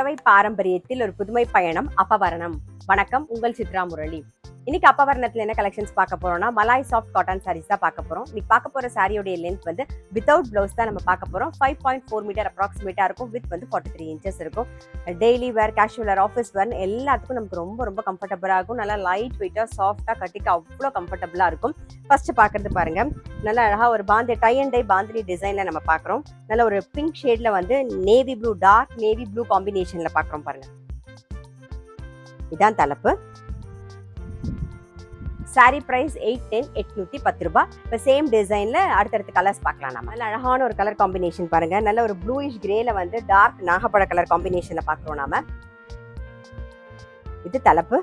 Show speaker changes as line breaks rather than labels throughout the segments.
புடவை பாரம்பரியத்தில் ஒரு புதுமை பயணம் அப்பவரணம். வணக்கம், உங்கள் சித்ரா முரளி. இன்னைக்கு அப்பவரணத்துல என்ன கலெக்ஷன்ஸ் பார்க்க போறோம்னா மலாய் சாஃப்ட் காட்டன் சாரீஸ் தான் பார்க்க போறோம். இன்னைக்கு பார்க்க போற சாரியோட லென்த் வந்து வித்தவுட் பிளவுஸ் தான் நம்ம பார்க்க போறோம். 5.4 மீட்டர் அப்ராக்சிமேட்டா இருக்கும். வித் வந்து 43 இன்ச்சஸ் இருக்கும். டெய்லி வேர், கேஷுவல் வேர், ஆஃபீஸ் வேர் எல்லாத்துக்கும் நமக்கு ரொம்ப கம்ஃபர்டபுளா இருக்கும். நல்லா லைட் வெயிட்டா சாஃப்டா கட்டிக்க அவ்வளோ கம்ஃபர்டபுளா இருக்கும். ஃபர்ஸ்ட் பாக்குறது பாருங்க, நல்லா அழகா ஒரு டை அண்ட் டை பாந்தினி டிசைன்ல நம்ம பாக்குறோம். நல்ல ஒரு பிங்க் ஷேட்ல வந்து navy blue, dark navy blue காம்பினேஷன்ல பாக்குறோம் பாருங்க. இதான் தலைப்பு. சாரி பிரைஸ் 810 ரூபாய். இப்போ சேம் டிசைன்ல அடுத்தடுத்த கலர்ஸ் பார்க்கலாம். நம்ம நல்ல அழகான ஒரு கலர் காம்பினேஷன் பாருங்க. நல்ல ஒரு ப்ளூயிஷ் கிரேல வந்து டார்க் நாகப்பழ கலர் காம்பினேஷன்ல பாக்குறோம் நாம. இது தலைப்பு.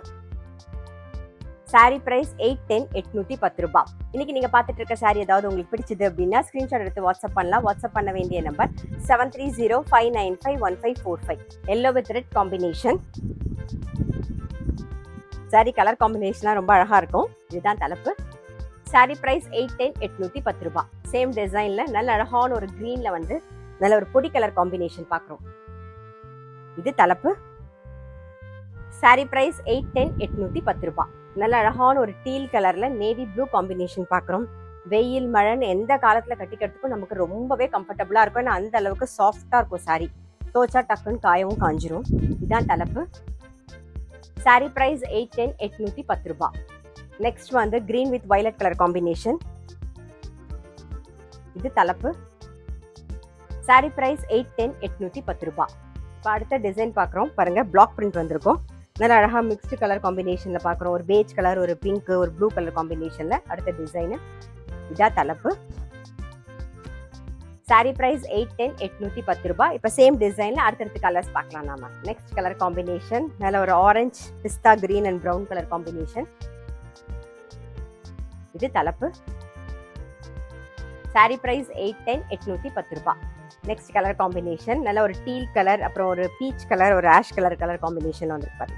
சாரி பிரைஸ் 810 ரூபாய். இன்னைக்கு நீங்க பார்த்துட்டு இருக்க சாரி ஏதாவது உங்களுக்கு பிடிச்சது அப்படின்னா ஸ்கிரீன்ஷாட் எடுத்து வாட்ஸ்அப் பண்ணலாம். வாட்ஸ்அப் பண்ண வேண்டிய number 7305951545. Yellow with red combination. Sari colour காம்பினேஷன்லாம் ரொம்ப அழகா இருக்கும். இதுதான் தலைப்பு. சாரி பிரைஸ் 810 ரூபாய். சேம் டிசைன்ல நல்ல அழகான ஒரு கிரீன்ல வந்து நல்ல ஒரு பொடி கலர் காம்பினேஷன் பாக்குறோம். இது தலைப்பு. சாரி பிரைஸ் 810 ரூபாய். நல்ல அழகான ஒரு டீல் கலர்ல நேவி ப்ளூ காம்பினேஷன் பாக்குறோம். வெயில் மழைன்னு எந்த காலத்துல கட்டிக்கிறதுக்கும் நமக்கு ரொம்பவே கம்ஃபர்டபுளா இருக்கும். ஏன்னா அந்த அளவுக்கு சாஃப்டா இருக்கும் சாரி. தோச்சா டக்குன்னு காயவும் காஞ்சிரும். இதுதான் தலைப்பு. சாரி பிரைஸ் 810 ரூபாய். நெக்ஸ்ட் வந்து green with violet colour combination. இது தலைப்பு. சாரி பிரைஸ் 810 ரூபாய். இப்போ அடுத்த டிசைன் பார்க்குறோம் பாருங்க. பிளாக் பிரிண்ட் வந்திருக்கும். நல்ல அழகா மிக்ஸ்டு கலர் காம்பினேஷன்ல பார்க்குறோம். ஒரு பேஜ் கலர், ஒரு பிங்க், ஒரு ப்ளூ கலர் காம்பினேஷன்ல அடுத்த டிசைனு. இதான் தலைப்பு. சாரி பிரைஸ் 810 ரூபாய். இப்போ சேம் டிசைன்ல அடுத்தடுத்து கலர்ஸ் பார்க்கலாம் நாம. நெக்ஸ்ட் கலர் காம்பினேஷன் நல்ல ஒரு ஆரஞ்ச், பிஸ்தா green and brown colour combination. இது தலைப்பு. சாரி பிரைஸ் 810 ரூபாய். நெக்ஸ்ட் கலர் காம்பினேஷன் நல்ல ஒரு டீல் கலர், அப்புறம் ஒரு பீச் கலர், ஒரு ஆஷ் கலர் காம்பினேஷன் வந்திருப்பாரு.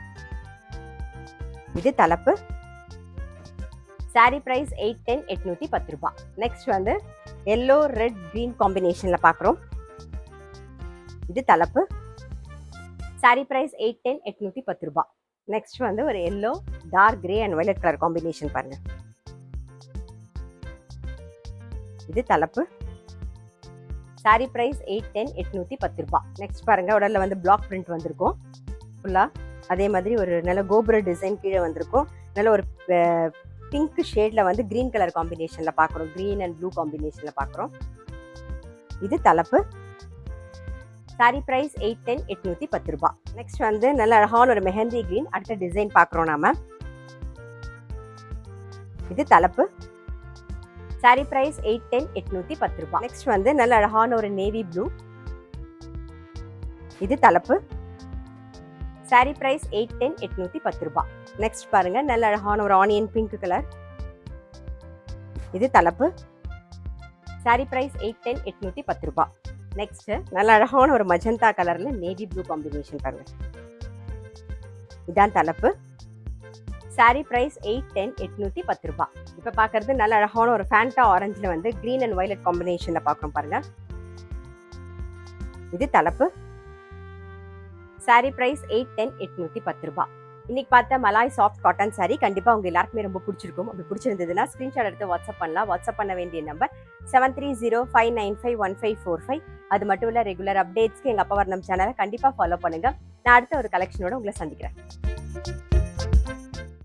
இது தலைப்பு. சாரி பிரைஸ் 810 ரூபாய். நெக்ஸ்ட் வந்து எல்லோ ரெட் கிரீன் காம்பினேஷன்ல பாக்குறோம். இது தலைப்பு. சாரி பிரைஸ் 810 ரூபாய். நெக்ஸ்ட் வந்து ஒரு yellow, dark grey and violet colour combination பாருங்க. இது தலைப்பு. சாரி பிரைஸ் 810 ரூபாய். நெக்ஸ்ட் பாருங்க, உடல்ல வந்து பிளாக் பிரிண்ட் வந்திருக்கும் ஃபுல்லா. அதே மாதிரி ஒரு நல்ல கோபுர டிசைன் கீழே வந்திருக்கும். நல்ல ஒரு பிங்க் ஷேட்ல வந்து கிரீன் கலர் காம்பினேஷன்ல பாக்குறோம். கிரீன் அண்ட் ப்ளூ காம்பினேஷன்ல பாக்குறோம். இது தலைப்பு. சாரி பிரைஸ் 810 ரூபாய். நெக்ஸ்ட் வந்து நல்ல அழகான ஒரு மெஹந்தி கிரீன் அடுத்த டிசைன் பாக்குறோம் நாம. இது தலைப்பு. சாரி பிரைஸ் 810 ரூபாய். நெக்ஸ்ட் வந்து நல்ல அழகான ஒரு நேவி ப்ளூ. இது தலைப்பு. சாரி பிரைஸ் 810 ரூபாய். நெக்ஸ்ட் பாருங்க, நல்ல அழகான ஒரு ஆனியன் பிங்க் கலர். இது தலைப்பு. சாரி பிரைஸ் 810 ரூபாய். நெக்ஸ்ட் நல்ல அழகான ஒரு மஜந்தா கலர்ல நேவி ப்ளூ காம்பினேஷன் பாருங்க. இதான் தலைப்பு. சாரி பிரைஸ் 810 ரூபாய். இப்ப பாக்குறது நல்ல அழகான ஒரு ஃபேண்டா ஆரஞ்சுல வந்து கிரீன் அண்ட் வயலட் காம்பினேஷன்ல பாக்குறோம் பாருங்க. இது தலைப்பு. சாரி பிரைஸ் 810 ரூபாய். இன்னைக்கு பார்த்த மலாய் சாஃப்ட் காட்டன் சாரி கண்டிப்பா உங்க எல்லாருக்குமே ரொம்ப பிடிச்சிருக்கும். அப்படி பிடிச்சிருந்ததுன்னா ஸ்கிரீன்ஷாட் எடுத்து வாட்ஸ்அப் பண்ணலாம். வாட்ஸ்அப் பண்ண வேண்டிய நம்பர் 7305951545. அது மட்டும் இல்ல, ரெகுலர் அப்டேட்ஸ்க்கு எங்க அப்பவரணம் சேனலை கண்டிப்பா ஃபாலோ பண்ணுங்க. நான் அடுத்த ஒரு கலெக்ஷனோட உங்களை சந்திக்கிறேன்.